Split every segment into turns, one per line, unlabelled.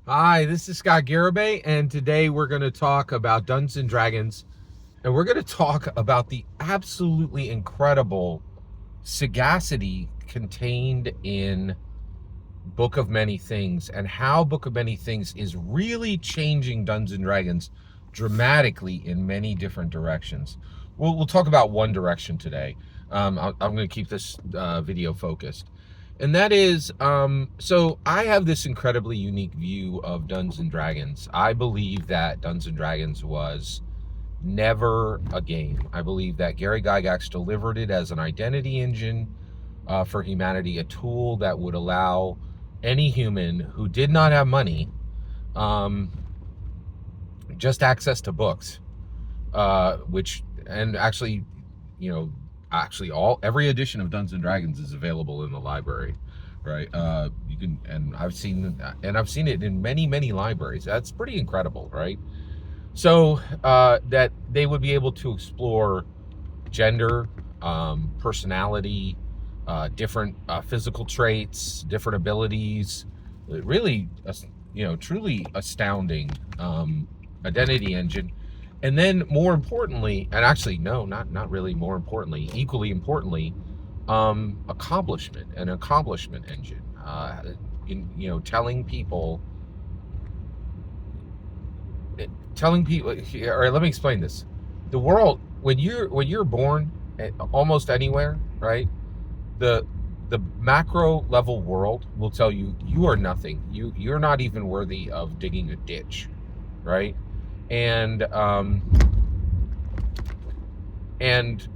Hi, this is Scott Garibay, and today we're going to talk about Dungeons and Dragons, and we're going to talk about the absolutely incredible sagacity contained in Book of Many Things, and how Book of Many Things is really changing Dungeons and Dragons dramatically in many different directions. We'll talk about one direction today. I'm going to keep this video focused. And that is, so I have this incredibly unique view of Dungeons and Dragons. I believe that Dungeons and Dragons was never a game. I believe that Gary Gygax delivered it as an identity engine for humanity, a tool that would allow any human who did not have money um, just access to books, which, and actually, you know, every edition of Dungeons and Dragons is available in the library, right? You can, and I've seen it in many libraries. That's pretty incredible, right? So that they would be able to explore gender, personality, different physical traits, different abilities. Really, truly astounding identity engine. And then, more importantly, and actually, no, not really. More importantly, equally importantly, an accomplishment engine. Telling people, or let me explain this. The world, when you're born, almost anywhere, right? The the macro level world will tell you you are nothing. You're not even worthy of digging a ditch, right? And and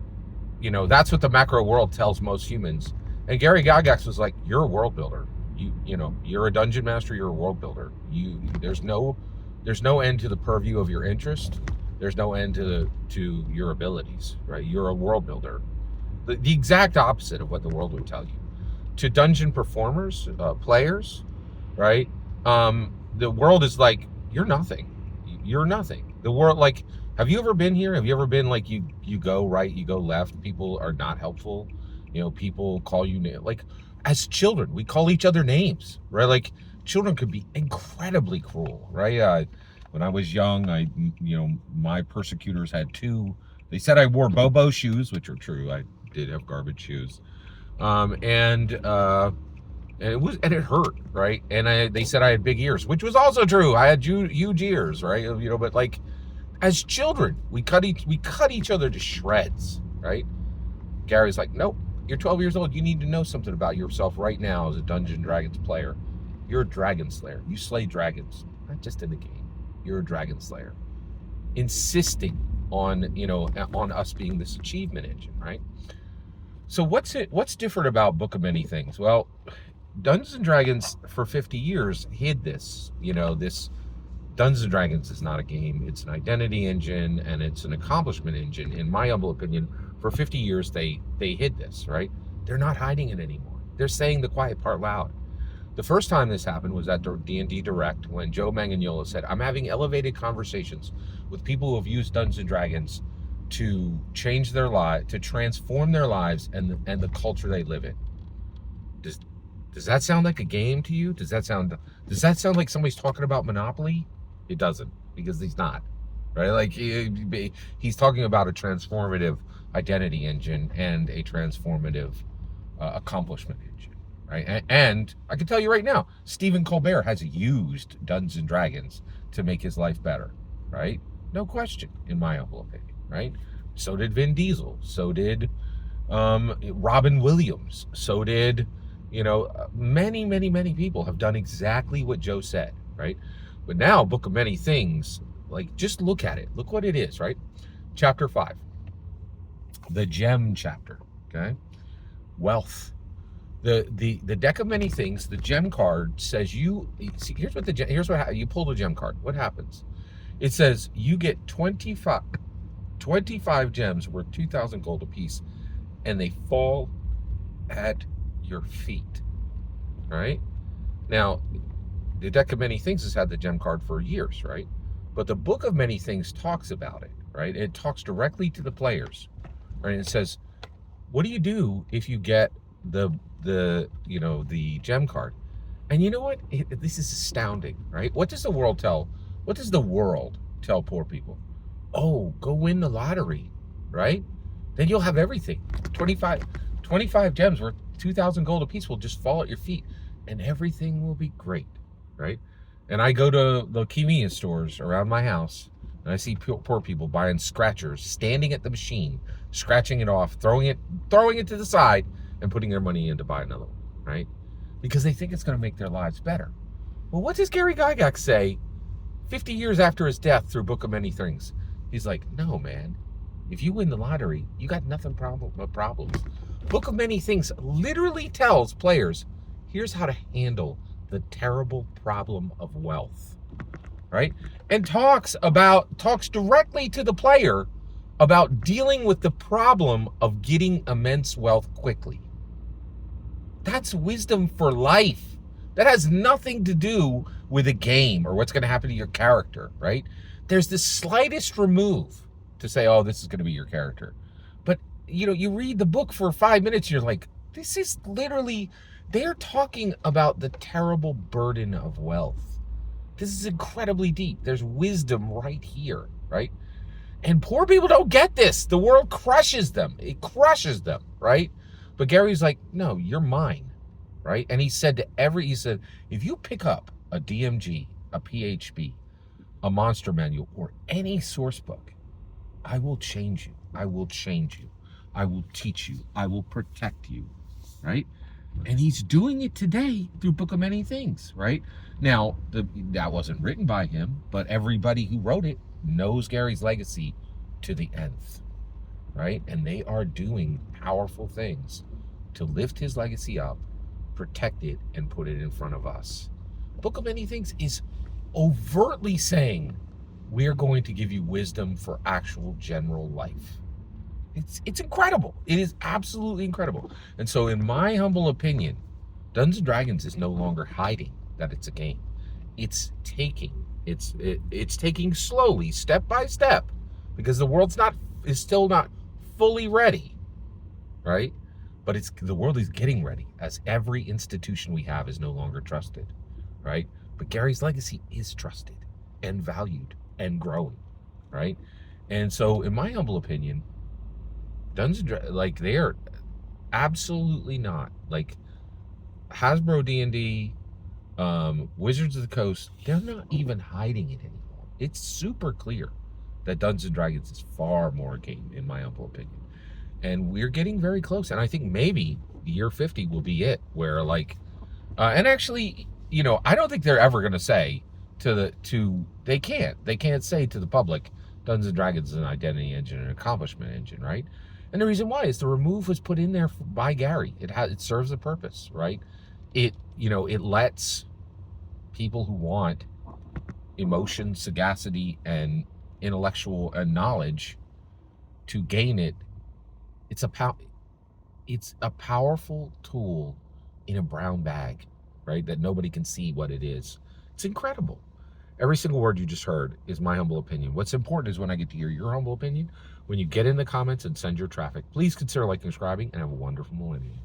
that's what the macro world tells most humans. And Gary Gygax was like, you're a world builder. You're a dungeon master. You're a world builder. There's no end to the purview of your interest. There's no end to your abilities, right? You're a world builder. The exact opposite of what the world would tell you. To dungeon performers, players, right? The world is like, you're nothing. You're nothing. The world, like, have you ever been here? Have you ever been like, you go right, you go left, people are not helpful. People call you like, as children, we call each other names, right? Like, children could be incredibly cruel, right? When I was young, my persecutors had two. They said I wore Bobo shoes, which are true. I did have garbage shoes, and it hurt, right? And they said I had big ears, which was also true. I had huge ears, right? But like, as children, we cut each other to shreds, right? Gary's like, nope, you're 12 years old. You need to know something about yourself right now as a Dungeons and Dragons player. You're a dragon slayer. You slay dragons, not just in the game. You're a dragon slayer. Insisting on us being this achievement engine, right? So what's different about Book of Many Things? Well, Dungeons and Dragons for 50 years hid this. This Dungeons and Dragons is not a game. It's an identity engine and it's an accomplishment engine. In my humble opinion, for 50 years they hid this, right? They're not hiding it anymore. They're saying the quiet part loud. The first time this happened was at D&D Direct, when Joe Manganiello said, I'm having elevated conversations with people who have used Dungeons and Dragons to change their life, to transform their lives and the culture they live in. Does that sound like a game to you? Does that sound like somebody's talking about Monopoly? It doesn't, because he's not, right? Like, he's talking about a transformative identity engine and a transformative accomplishment engine, right? And I can tell you right now, Stephen Colbert has used Dungeons and Dragons to make his life better, right? No question, in my humble opinion, right? So did Vin Diesel. So did Robin Williams. So did, many people have done exactly what Joe said, right? But now, Book of Many Things, like, just look at it. Look what it is, right? Chapter 5, the gem chapter, okay? Wealth. The deck of many things, the gem card says here's what you pull the gem card. What happens? It says you get 25 gems worth 2,000 gold apiece, and they fall at your feet, right? Now, the deck of many things has had the gem card for years, right? But the Book of Many Things talks about it, right? It talks directly to the players, right? It says, what do you do if you get the gem card? And you know what? This is astounding, right? What does the world tell? What does the world tell poor people? Oh, go win the lottery, right? Then you'll have everything. 25 gems worth 2,000 gold apiece will just fall at your feet, and everything will be great, right? And I go to the convenience stores around my house, and I see poor people buying scratchers, standing at the machine, scratching it off, throwing it to the side, and putting their money in to buy another one, right? Because they think it's going to make their lives better. Well, what does Gary Gygax say 50 years after his death through Book of Many Things? He's like, no, man. If you win the lottery, you got nothing but problems. Book of Many Things literally tells players, here's how to handle the terrible problem of wealth, right? And talks directly to the player about dealing with the problem of getting immense wealth quickly. That's wisdom for life. That has nothing to do with a game or what's going to happen to your character, right? There's the slightest remove to say, oh, this is going to be your character. But, you read the book for 5 minutes, and you're like, this is literally, they're talking about the terrible burden of wealth. This is incredibly deep. There's wisdom right here, right? And poor people don't get this. The world crushes them. It crushes them, right? But Gary's like, no, you're mine, right? And he said, if you pick up a DMG, a PHB, a monster manual, or any source book, I will change you. I will change you. I will teach you. I will protect you, right? And he's doing it today through Book of Many Things, right? Now, that wasn't written by him, but everybody who wrote it knows Gary's legacy to the nth, right? And they are doing powerful things to lift his legacy up, protect it, and put it in front of us. Book of Many Things is overtly saying, we're going to give you wisdom for actual general life. It's incredible. It is absolutely incredible. And so in my humble opinion, Dungeons & Dragons is no longer hiding that it's a game. It's taking slowly, step by step, because the world is still not fully ready, right? But the world is getting ready, as every institution we have is no longer trusted, right? But Gary's legacy is trusted and valued and growing, right? And so in my humble opinion, Dungeons & Dragons, they are absolutely not, Hasbro D&D, Wizards of the Coast, they're not even hiding it anymore. It's super clear that Dungeons & Dragons is far more a game, in my humble opinion. And we're getting very close. And I think maybe year 50 will be it, where and actually, I don't think they're ever going to say they can't say to the public, Dungeons & Dragons is an identity engine, an accomplishment engine, right? And the reason why is the remove was put in there by Gary. It serves a purpose, right? It lets people who want emotion, sagacity, and intellectual and knowledge to gain it. It's a powerful tool in a brown bag, right? That nobody can see what it is. It's incredible. Every single word you just heard is my humble opinion. What's important is when I get to hear your humble opinion, when you get in the comments and send your traffic, please consider liking and subscribing, and have a wonderful millennium.